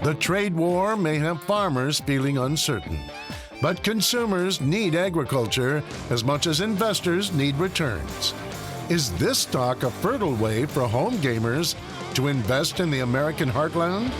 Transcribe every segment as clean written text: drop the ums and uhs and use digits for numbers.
The trade war may have farmers feeling uncertain, but consumers need agriculture as much as investors need returns. Is this stock a fertile way for home gamers to invest in the American heartland?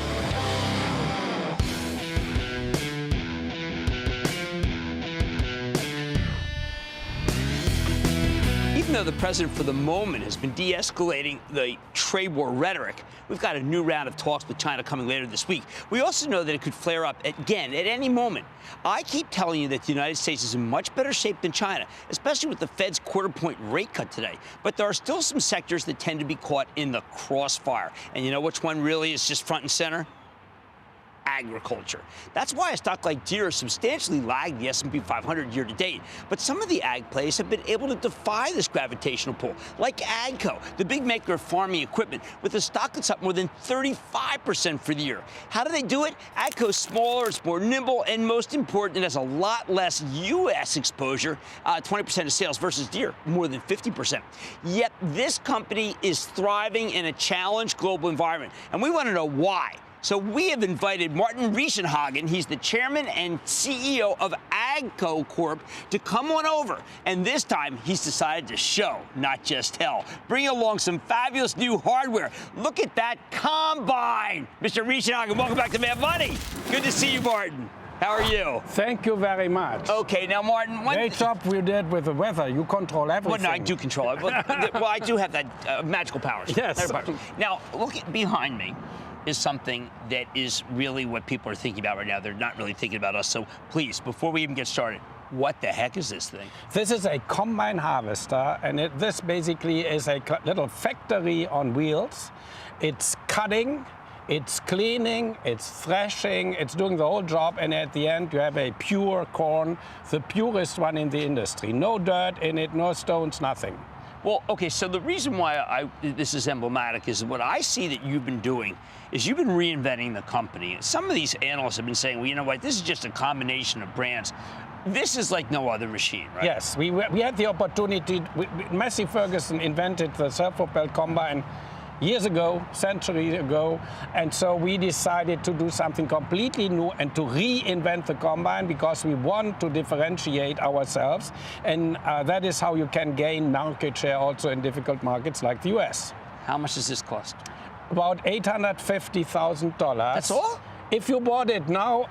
Even though the president for the moment has been de-escalating the trade war rhetoric, we've got a new round of talks with China coming later this week. We also know that it could flare up again at any moment. I keep telling you that the United States is in much better shape than China, especially with the Fed's quarter-point rate cut today. But there are still some sectors that tend to be caught in the crossfire. And you know which one really is just front and center? Agriculture. That's why a stock like Deere substantially lagged the S&P 500 year to date. But some of the ag plays have been able to defy this gravitational pull, like Agco, the big maker of farming equipment, with a stock that's up more than 35% for the year. How do they do it? Agco's smaller, it's more nimble, and most important, it has a lot less U.S. exposure, 20% of sales versus Deere, more than 50%. Yet this company is thriving in a challenged global environment, and we want to know why. So we have invited Martin Reichenhagen, he's the chairman and CEO of Agco Corp, to come on over. And this time, he's decided to show, not just tell. Bring along some fabulous new hardware. Look at that combine. Mr. Reichenhagen, welcome back to Mad Money. Good to see you, Martin. How are you? Thank you very much. Okay, now, Martin. Great job you did with the weather. You control everything. Well, no, I do control it. Well, I do have that magical powers. Yes. Now, look behind me. Is something that is really what people are thinking about right now. They're not really thinking about us. So please, before we even get started, what the heck is this thing? This is a combine harvester, and this basically is a little factory on wheels. It's cutting, it's cleaning, it's threshing, it's doing the whole job, and at the end you have a pure corn, the purest one in the industry. No dirt in it, no stones, nothing. Well, okay, so the reason why this is emblematic is what I see that you've been doing is you've been reinventing the company. Some of these analysts have been saying, well, you know what, this is just a combination of brands. This is like no other machine, right? Yes, we had the opportunity. Massey Ferguson invented the self-propelled combine years ago, centuries ago, and so we decided to do something completely new and to reinvent the combine because we want to differentiate ourselves, and that is how you can gain market share also in difficult markets like the US. How much does this cost? About $850,000. That's all? If you bought it now,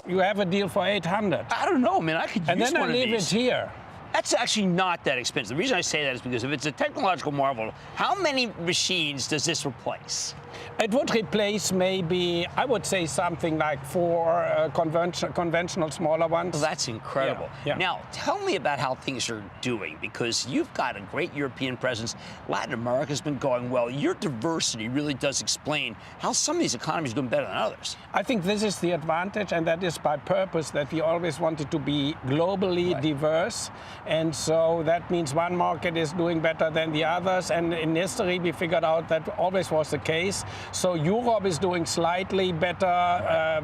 you have a deal for $800,000. I don't know, man. I could use one of these. And then I leave it here. That's actually not that expensive. The reason I say that is because if it's a technological marvel, how many machines does this replace? It would replace maybe, I would say, something like 4 conventional smaller ones. Well, that's incredible. Yeah. Now, tell me about how things are doing, because you've got a great European presence. Latin America's been going well. Your diversity really does explain how some of these economies are doing better than others. I think this is the advantage, and that is by purpose, that we always wanted to be globally diverse. And so that means one market is doing better than the others. And in history, we figured out that always was the case. So Europe is doing slightly better.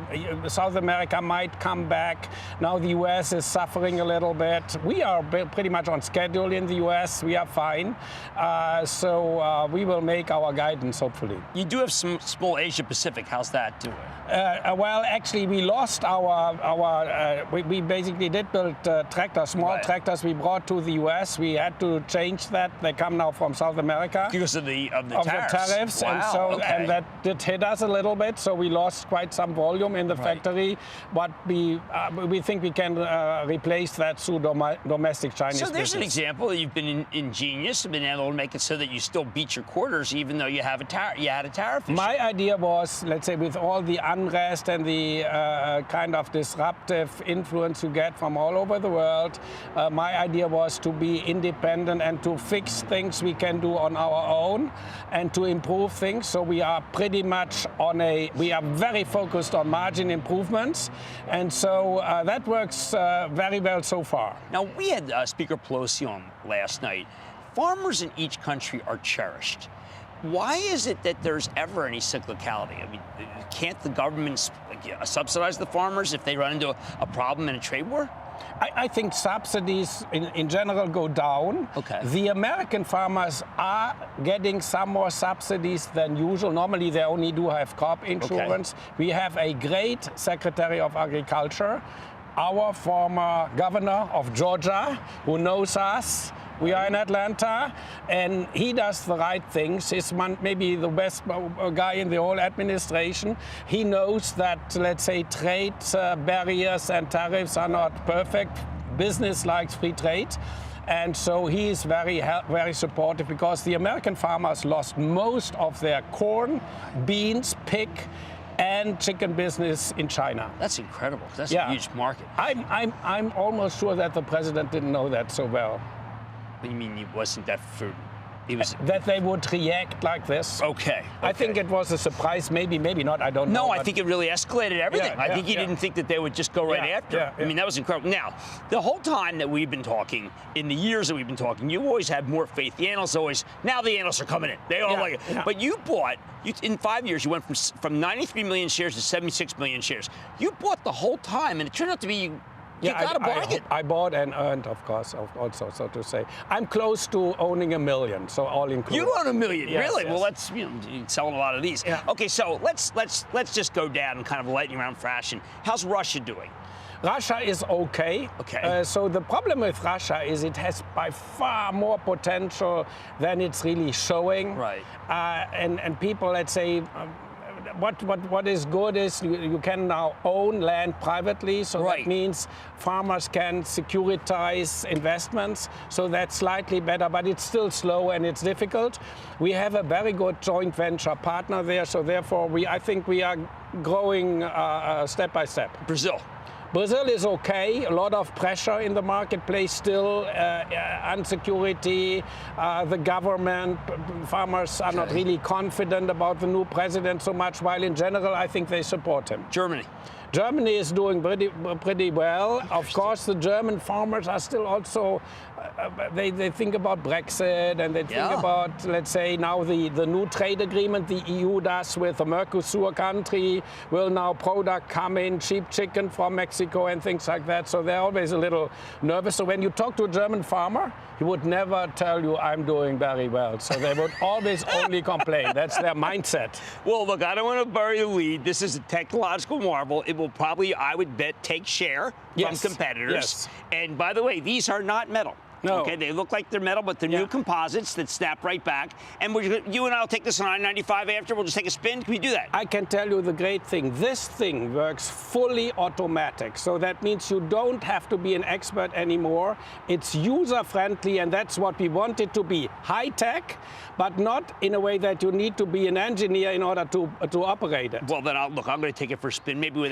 South America might come back. Now the US is suffering a little bit. We are pretty much on schedule in the US. We are fine. So we will make our guidance, hopefully. You do have some small Asia Pacific. How's that doing? Well, actually, we lost we basically did build tractors, small tractors we brought to the US. We had to change that. They come now from South America. Because of the tariffs. Wow, and so and that did hit us a little bit, so we lost quite some volume in the factory, but we think we can replace that through domestic Chinese business. So there's an example. You've been ingenious and been able to make it so that you still beat your quarters even though you had a tariff issue. My idea was, let's say, with all the unrest and the kind of disruptive influence you get from all over the world, my idea was to be independent and to fix things we can do on our own and to improve things. So we are pretty much we are very focused on margin improvements, and so that works very well so far. Now, we had Speaker Pelosi on last night. Farmers in each country are cherished. Why is it that there's ever any cyclicality? I mean, can't the government subsidize the farmers if they run into a problem in a trade war? I think subsidies in general go down. Okay. The American farmers are getting some more subsidies than usual. Normally they only do have crop insurance. Okay. We have a great Secretary of Agriculture, our former governor of Georgia, who knows us. We are in Atlanta, and he does the right things. He's maybe the best guy in the whole administration. He knows that, let's say, trade barriers and tariffs are not perfect. Business likes free trade. And so he is very supportive, because the American farmers lost most of their corn, beans, pig, and chicken business in China. That's incredible. That's a huge market. I'm almost sure that the president didn't know that so well. What do you mean he wasn't that fruit? That they would react like this. Okay. I think it was a surprise. Maybe not. I don't know. No, I think it really escalated everything. I think he didn't think that they would just go right after. Yeah. I mean, that was incredible. Now, the whole time that we've been talking, in the years that we've been talking, you always had more faith. The analysts always, now the analysts are coming in. They all like it. Yeah. But you bought, in 5 years, you went from 93 million shares to 76 million shares. You bought the whole time, and it turned out to be, you got a bargain. I bought and earned, of course, also, so to say. I'm close to owning $1 million, so all included. You own $1 million, yes, really? Yes. Well, that's, you're selling a lot of these. Yeah. Okay, so let's just go down in kind of a lightning round fashion. How's Russia doing? Russia is okay. Okay. So the problem with Russia is it has by far more potential than it's really showing. Right. And people, let's say, what is good is you can now own land privately, so that means farmers can securitize investments, so that's slightly better, but it's still slow and it's difficult. We have a very good joint venture partner there, so therefore I think we are growing step by step. Brazil is okay. A lot of pressure in the marketplace still, insecurity, the government, farmers are not really confident about the new president so much, while in general I think they support him. Germany is doing pretty well. Of course, the German farmers are still also, they think about Brexit, and they think about, let's say, now the new trade agreement the EU does with the Mercosur country. Will now product come in, cheap chicken from Mexico and things like that. So they're always a little nervous. So when you talk to a German farmer, he would never tell you, I'm doing very well. So they would always only complain. That's their mindset. Well, look, I don't want to bury the lead. This is a technological marvel. It will probably, I would bet, take share from competitors. Yes. And by the way, these are not metal. No. Okay, they look like they're metal, but they're new composites that snap right back. And you and I will take this on I-95 after. We'll just take a spin. Can we do that? I can tell you the great thing. This thing works fully automatic. So that means you don't have to be an expert anymore. It's user-friendly, and that's what we want it to be. High-tech, but not in a way that you need to be an engineer in order to operate it. Well, then, I'm going to take it for a spin, maybe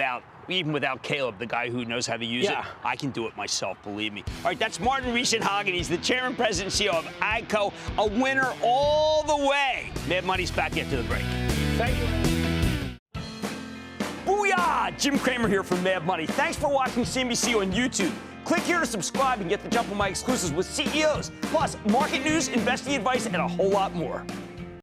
even without Caleb, the guy who knows how to use it. I can do it myself, believe me. All right, that's Martin Reichenhagen. He's the chairman, president, and CEO of Agco, a winner all the way. Mad Money's back after the break. Thank you. Booyah! Jim Cramer here from Mad Money. Thanks for watching CNBC on YouTube. Click here to subscribe and get the jump on my exclusives with CEOs, plus market news, investing advice, and a whole lot more.